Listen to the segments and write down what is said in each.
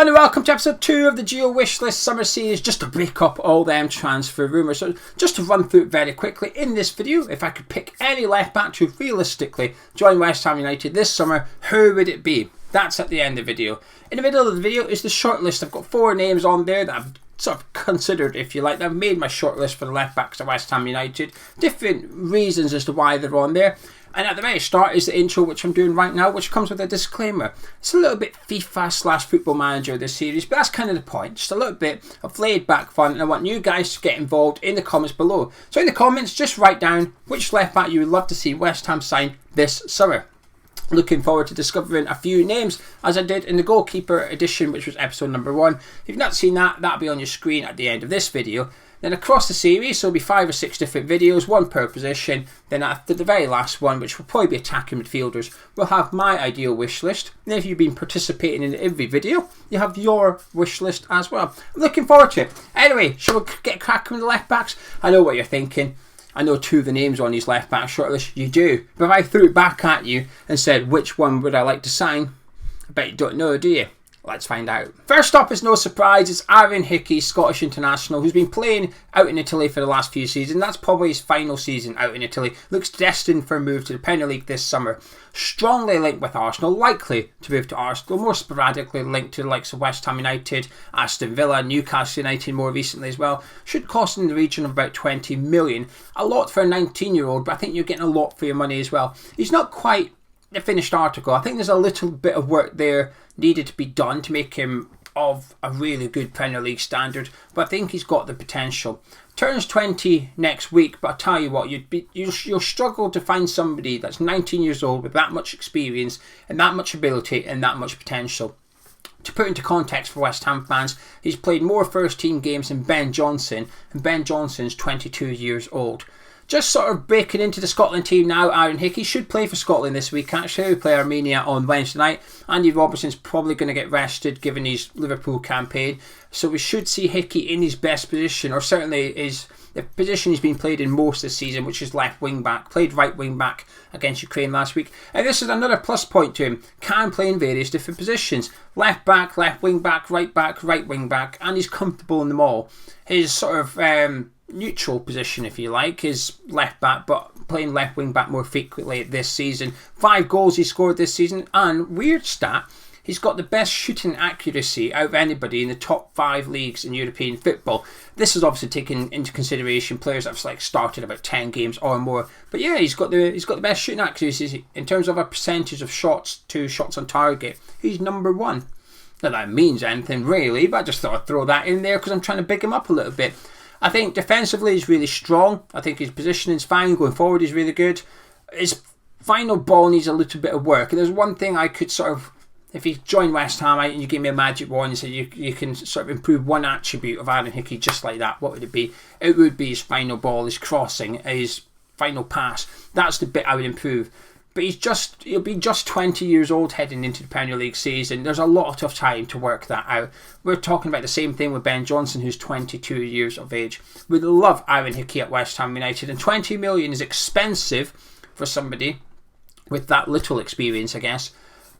everyone and welcome to episode 2 of the Geo Wishlist Summer Series, just to break up all them transfer rumours. So just to run through it very quickly, in this video, if I could pick any left back to realistically join West Ham United this summer, who would it be? That's at the end of the video. In the middle of the video is the shortlist. I've got 4 names on there that I've sort of considered, if you like. I've made my shortlist for the left backs of West Ham United. Different reasons as to why they're on there. And at the very start is the intro, which I'm doing right now, which comes with a disclaimer. It's a little bit FIFA / Football Manager, this series, but that's kind of the point. Just a little bit of laid back fun, and I want you guys to get involved in the comments below. So in the comments, just write down which left back you would love to see West Ham sign this summer. Looking forward to discovering a few names, as I did in the goalkeeper edition, which was episode number 1. If you've not seen that, that'll be on your screen at the end of this video. Then across the series, so there'll be 5 or 6 different videos, 1 per position. Then after the very last one, which will probably be attacking midfielders, we'll have my ideal wish list. And if you've been participating in every video, you have your wish list as well. I'm looking forward to it. Anyway, shall we get cracking with the left backs? I know what you're thinking. I know 2 of the names on these left back shortlist. You do. But if I threw it back at you and said, which one would I like to sign? I bet you don't know, do you? Let's find out. First up is no surprise, it's Aaron Hickey, Scottish international, who's been playing out in Italy for the last few seasons. That's probably his final season out in Italy. Looks destined for a move to the Premier League this summer. Strongly linked with Arsenal, likely to move to Arsenal, more sporadically linked to the likes of West Ham United, Aston Villa, Newcastle United more recently as well. Should cost in the region of about 20 million. A lot for a 19-year-old, but I think you're getting a lot for your money as well. He's not quite the finished article. I think there's a little bit of work there needed to be done to make him of a really good Premier League standard, but I think he's got the potential. Turns 20 next week, but I tell you what, you'll struggle to find somebody that's 19 years old with that much experience and that much ability and that much potential. To put into context for West Ham fans, he's played more first team games than Ben Johnson, and Ben Johnson's 22 years old. Just sort of breaking into the Scotland team now, Aaron Hickey should play for Scotland this week actually. We play Armenia on Wednesday night. Andy Robertson's probably going to get rested given his Liverpool campaign. So we should see Hickey in his best position, or certainly the position he's been played in most this season, which is left wing back. Played right wing back against Ukraine last week. And this is another plus point to him. Can play in various different positions. Left back, left wing back, right wing back. And he's comfortable in them all. His sort of neutral position, if you like, is left back, but playing left wing back more frequently this season. 5 goals he scored this season, and weird stat, he's got the best shooting accuracy out of anybody in the top 5 leagues in European football. This is obviously taking into consideration players that have started about 10 games or more. But yeah, he's got the best shooting accuracy in terms of a percentage of shots to shots on target. He's number 1. Not that means anything really, but I just thought I'd throw that in there because I'm trying to big him up a little bit. I think defensively he's really strong. I think his positioning's fine. Going forward he's really good. His final ball needs a little bit of work. And there's one thing I could sort of, if you join West Ham and you give me a magic wand and say you can sort of improve one attribute of Aaron Hickey just like that, what would it be? It would be his final ball, his crossing, his final pass. That's the bit I would improve. But he'll be just 20 years old heading into the Premier League season. There's a lot of time to work that out. We're talking about the same thing with Ben Johnson, who's 22 years of age. We'd love Aaron Hickey at West Ham United, and 20 million is expensive for somebody with that little experience, I guess.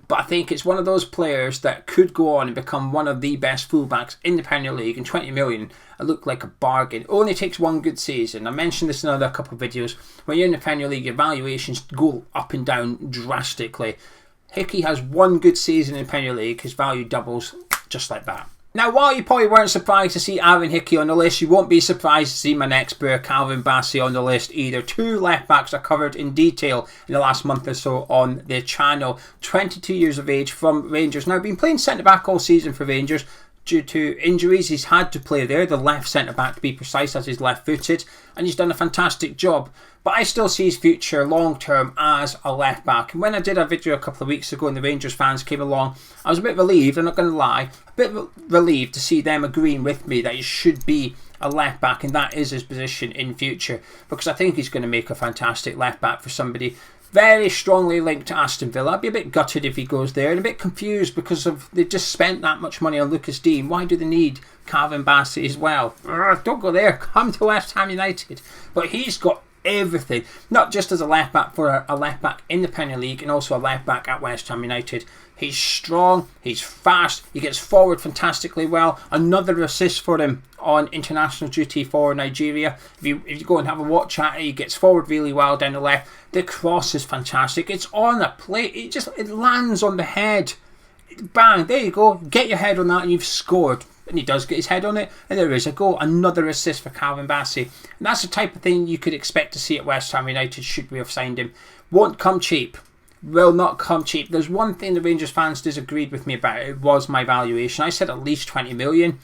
But I think it's one of those players that could go on and become one of the best fullbacks in the Premier League, and 20 million look like a bargain. It only takes one good season. I mentioned this in another couple of videos. When you're in the Premier League, your valuations go up and down drastically. Hickey has one good season in the Premier League, his value doubles just like that. Now, while you probably weren't surprised to see Aaron Hickey on the list, you won't be surprised to see my next pair, Calvin Bassey, on the list either. 2 left backs are covered in detail in the last month or so on the channel. 22 years of age from Rangers. Now, been playing centre back all season for Rangers. Due to injuries, he's had to play there, the left centre back to be precise, as he's left footed, and he's done a fantastic job. But I still see his future long term as a left back. And when I did a video a couple of weeks ago and the Rangers fans came along, I was a bit relieved, I'm not going to lie, a bit relieved to see them agreeing with me that he should be a left back, and that is his position in future, because I think he's going to make a fantastic left back for somebody very strongly linked to Aston Villa. I'd be a bit gutted if he goes there, and a bit confused because they've just spent that much money on Lucas Dean. Why do they need Calvin Bassey as well? Don't go there. Come to West Ham United. But he's got everything, not just as a left back, for a left back in the Premier League and also a left back at West Ham United. He's strong, he's fast, he gets forward fantastically well. Another assist for him on international duty for Nigeria. If you go and have a watch at it, he gets forward really well down the left. The cross is fantastic. It's on a plate. It lands on the head. Bang, there you go. Get your head on that and you've scored. And he does get his head on it, and there is a goal. Another assist for Calvin Bassey. And that's the type of thing you could expect to see at West Ham United should we have signed him. Won't come cheap. Will not come cheap. There's one thing the Rangers fans disagreed with me about. It was my valuation. I said at least 20 million.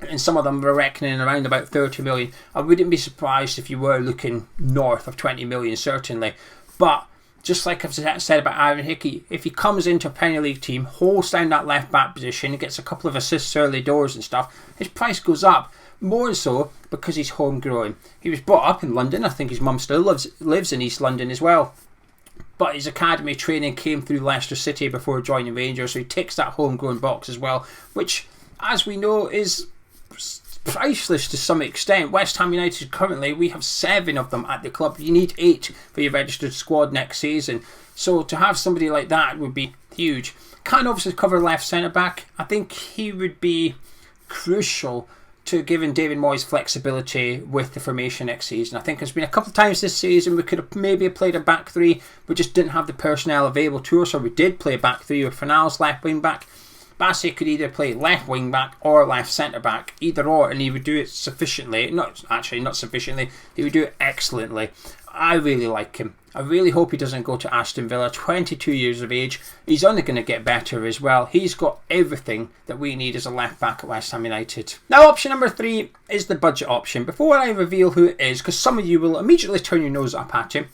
And some of them were reckoning around about 30 million. I wouldn't be surprised if you were looking north of 20 million, certainly. But just like I've said about Aaron Hickey, if he comes into a Premier League team, holds down that left back position, and gets a couple of assists early doors and stuff, his price goes up. More so because he's homegrown. He was brought up in London. I think his mum still lives in East London as well. But his academy training came through Leicester City before joining Rangers, so he ticks that homegrown box as well, which, as we know, is priceless to some extent. West Ham United currently, we have 7 of them at the club. You need 8 for your registered squad next season. So to have somebody like that would be huge. Can't obviously cover left centre back. I think he would be crucial to giving David Moyes flexibility with the formation next season. I think there's been a couple of times this season we could have maybe played a back 3, we just didn't have the personnel available to us, or we did play a back 3 with Fernand's left wing back. Bassey could either play left wing back or left centre back, either or, and he would do it sufficiently. Not sufficiently, he would do it excellently. I really like him. I really hope he doesn't go to Aston Villa. 22 years of age. He's only going to get better as well. He's got everything that we need as a left back at West Ham United. Now, option number 3 is the budget option. Before I reveal who it is, because some of you will immediately turn your nose up at him,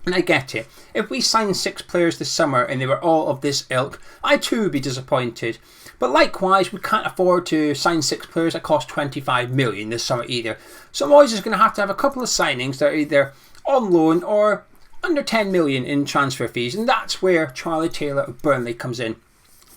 and I get it. If we signed 6 players this summer and they were all of this ilk, I too would be disappointed. But likewise, we can't afford to sign 6 players that cost 25 million this summer either. So Moyes is going to have a couple of signings that are either on loan or under 10 million in transfer fees, and that's where Charlie Taylor of Burnley comes in.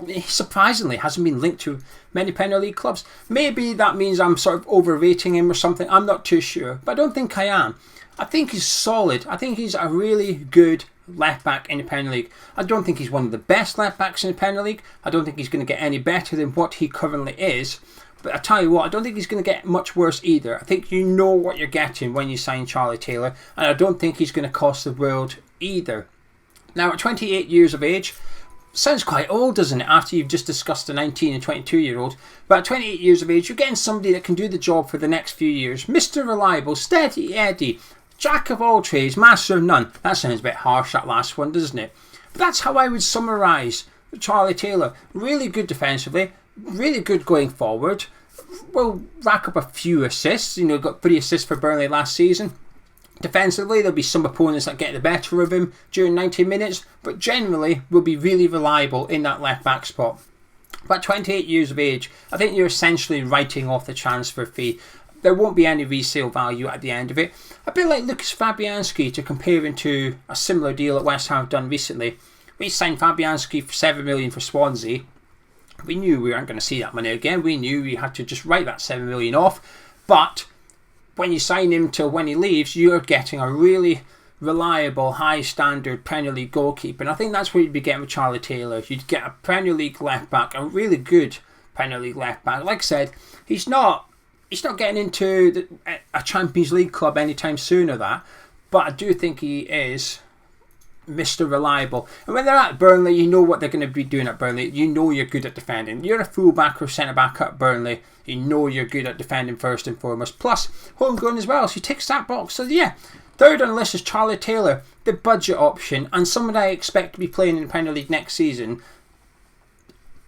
He surprisingly hasn't been linked to many Premier League clubs. Maybe that means I'm sort of overrating him or something. I'm not too sure, but I don't think I am. I think he's solid. I think he's a really good left back in the Premier League. I don't think he's one of the best left backs in the Premier League. I don't think he's going to get any better than what he currently is. But I tell you what, I don't think he's going to get much worse either. I think you know what you're getting when you sign Charlie Taylor, and I don't think he's going to cost the world either. Now, at 28 years of age, sounds quite old, doesn't it, after you've just discussed a 19 and 22-year-old. But at 28 years of age, you're getting somebody that can do the job for the next few years. Mr. Reliable, Steady Eddie, Jack of all trades, master of none. That sounds a bit harsh, that last one, doesn't it? But that's how I would summarise Charlie Taylor. Really good defensively, really good going forward. Will rack up a few assists. You know, got 3 assists for Burnley last season. Defensively, there'll be some opponents that get the better of him during 90 minutes, but generally will be really reliable in that left back spot. But at 28 years of age, I think you're essentially writing off the transfer fee. There won't be any resale value at the end of it. A bit like Lucas Fabianski, to compare him to a similar deal that West Ham have done recently. We signed Fabianski for 7 million for Swansea. We knew we weren't going to see that money again. We knew we had to just write that 7 million off. But when you sign him till when he leaves, you're getting a really reliable, high standard Premier League goalkeeper. And I think that's what you'd be getting with Charlie Taylor. You'd get a Premier League left back, a really good Premier League left back. Like I said, he's not getting into a Champions League club anytime soon or that. But I do think he is Mr. Reliable. And when they're at Burnley, you know what they're going to be doing at Burnley. You know you're good at defending. You're a full-back or centre-back at Burnley. You know you're good at defending first and foremost. Plus, homegrown as well. So he ticks that box. So yeah, third on the list is Charlie Taylor, the budget option, and someone I expect to be playing in the Premier League next season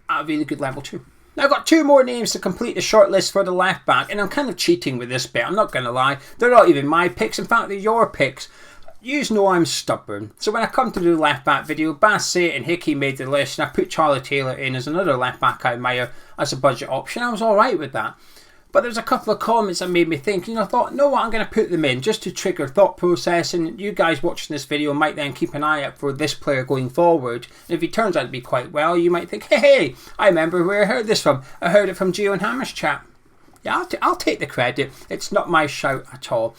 at a really good level too. Now I've got 2 more names to complete the shortlist for the left back, and I'm kind of cheating with this bit. I'm not going to lie. They're not even my picks. In fact, they're your picks. You know I'm stubborn. So when I come to do the left back video, Bassey and Hickey made the list, and I put Charlie Taylor in as another left back I admire as a budget option. I was alright with that. But there's a couple of comments that made me think, I thought, no, I'm going to put them in just to trigger thought process, and you guys watching this video might then keep an eye out for this player going forward. And if he turns out to be quite well, you might think, hey, I remember where I heard this from. I heard it from Gio and Hammer's chat. yeah, I'll take the credit. It's not my shout at all.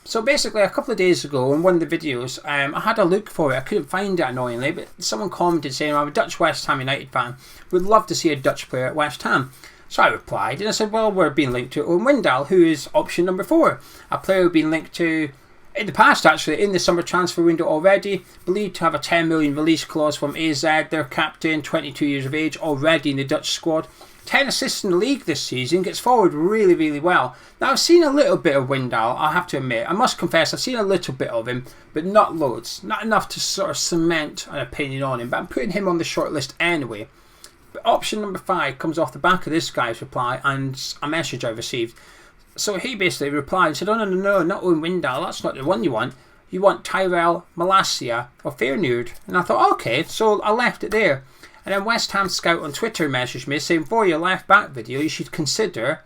So basically, a couple of days ago in one of the videos, I had a look for it. I couldn't find it, annoyingly, but someone commented saying, I'm a Dutch West Ham United fan, would love to see a Dutch player at West Ham. So I replied and I said, well, we're being linked to Owen Wijndal, who is option number 4. A player we've been linked to in the past, actually, in the summer transfer window already, believed to have a 10 million release clause from AZ, their captain, 22 years of age, already in the Dutch squad. 10 assists in the league this season, gets forward really, really well. Now, I've seen a little bit of Wijndal, I have to admit. I must confess, I've seen a little bit of him, but not loads. Not enough to sort of cement an opinion on him, but I'm putting him on the short list anyway. But option number 5 comes off the back of this guy's reply and a message I received. So he basically replied and said, oh, no, not Owen Wijndal, that's not the one you want. You want Tyrell, Malacia or Feyenoord. And I thought, okay, so I left it there. And then West Ham Scout on Twitter messaged me saying, for your left back video, you should consider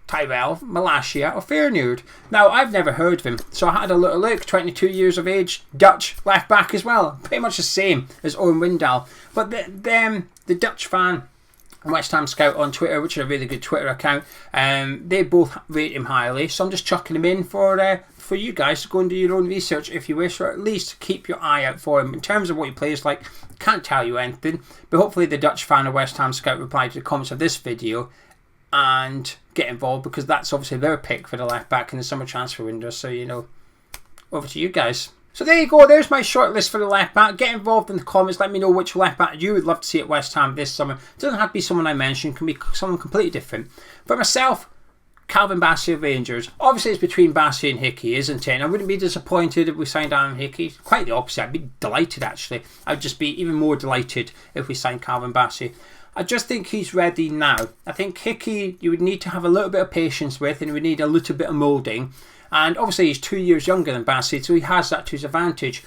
Tyrell, Malacia or Feyenoord. Now, I've never heard of him, so I had a little look. 22 years of age, Dutch left back as well. Pretty much the same as Owen Wijndal. But the Dutch fan, West Ham Scout on Twitter, which is a really good Twitter account, they both rate him highly. So I'm just chucking him in for you guys to go and do your own research if you wish, or at least keep your eye out for him. In terms of what he plays like, can't tell you anything, but hopefully the Dutch fan of West Ham Scout reply to the comments of this video and get involved, because that's obviously their pick for the left back in the summer transfer window. So, you know, over to you guys. So there you go, there's my short list for the left back. Get involved in the comments, let me know which left back you would love to see at West Ham this summer. It doesn't have to be someone I mentioned, it can be someone completely different. For myself, Calvin Bassey of Rangers. Obviously it's between Bassey and Hickey, isn't it? And I wouldn't be disappointed if we signed Aaron Hickey. Quite the opposite, I'd be delighted actually. I'd just be even more delighted if we signed Calvin Bassey. I just think he's ready now. I think Hickey you would need to have a little bit of patience with, and we need a little bit of moulding. And obviously he's 2 years younger than Bassey, so he has that to his advantage.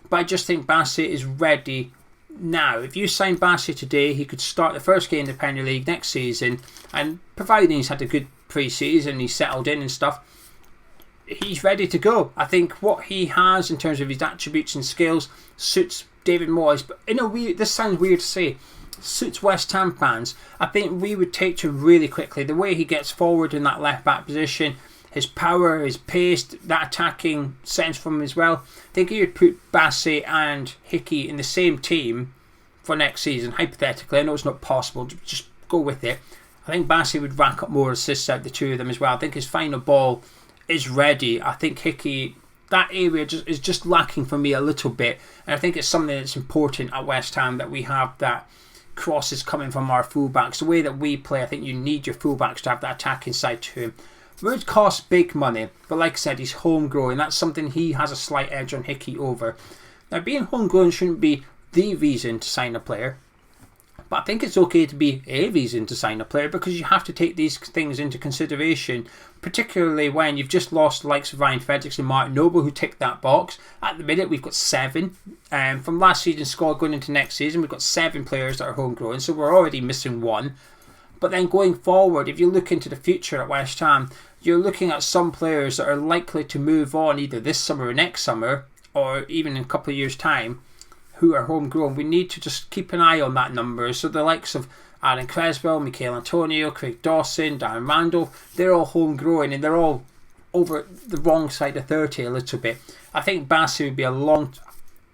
But I just think Bassey is ready now. If you sign Bassey today, he could start the first game in the Premier League next season, and providing he's had a good pre-season, he's settled in and stuff, he's ready to go. I think what he has in terms of his attributes and skills suits David Moyes, but in a weird, this sounds weird to say, suits West Ham fans. I think we would take to him really quickly. The way he gets forward in that left back position, his power, his pace, that attacking sense from him as well. I think he would put Bassey and Hickey in the same team for next season, hypothetically. I know it's not possible, just go with it. I think Bassey would rack up more assists out of the two of them as well. I think his final ball is ready. I think Hickey, that area is just lacking for me a little bit. And I think it's something that's important at West Ham, that we have that crosses coming from our fullbacks. The way that we play, I think you need your fullbacks to have that attacking side to him. Would cost big money, but like I said, he's homegrown. That's something he has a slight edge on Hickey over. Now, being homegrown shouldn't be the reason to sign a player, but I think it's okay to be a reason to sign a player, because you have to take these things into consideration, particularly when you've just lost the likes of Ryan Fredericks and Martin Noble, who ticked that box. At the minute, we've got 7. From last season's squad going into next season, we've got 7 players that are homegrown, so we're already missing 1. But then going forward, if you look into the future at West Ham, you're looking at some players that are likely to move on either this summer or next summer, or even in a couple of years' time, who are homegrown. We need to just keep an eye on that number. So the likes of Aaron Creswell, Michael Antonio, Craig Dawson, Darren Randall, they're all homegrown and they're all over the wrong side of 30 a little bit. I think Bassey would be a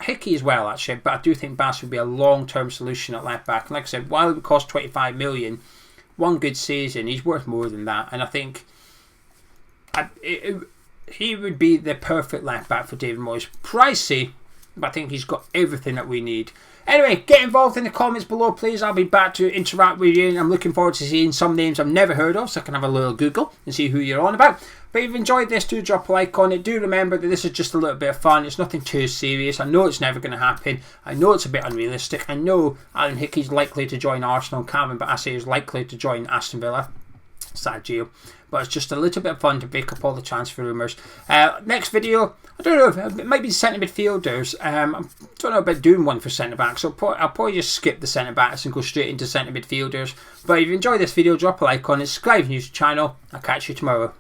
Hickey as well actually, but I do think Bassey would be a long-term solution at left back. And like I said, while it would cost 25 million, one good season, he's worth more than that. And I think he would be the perfect left back for David Moyes. Pricey, but I think he's got everything that we need. Anyway, get involved in the comments below, please. I'll be back to interact with you, and I'm looking forward to seeing some names I've never heard of, so I can have a little Google and see who you're on about. But if you've enjoyed this, do drop a like on it. Do remember that this is just a little bit of fun. It's nothing too serious. I know it's never going to happen. I know it's a bit unrealistic. I know Aaron Hickey's likely to join Arsenal, Calvin Bassey is likely to join Aston Villa. Sad Gio. But it's just a little bit of fun to break up all the transfer rumours. Next video, I don't know, it might be centre midfielders. I don't know about doing one for centre backs, so I'll probably just skip the centre backs and go straight into centre midfielders. But if you enjoyed this video, drop a like on it, subscribe to the channel. I'll catch you tomorrow.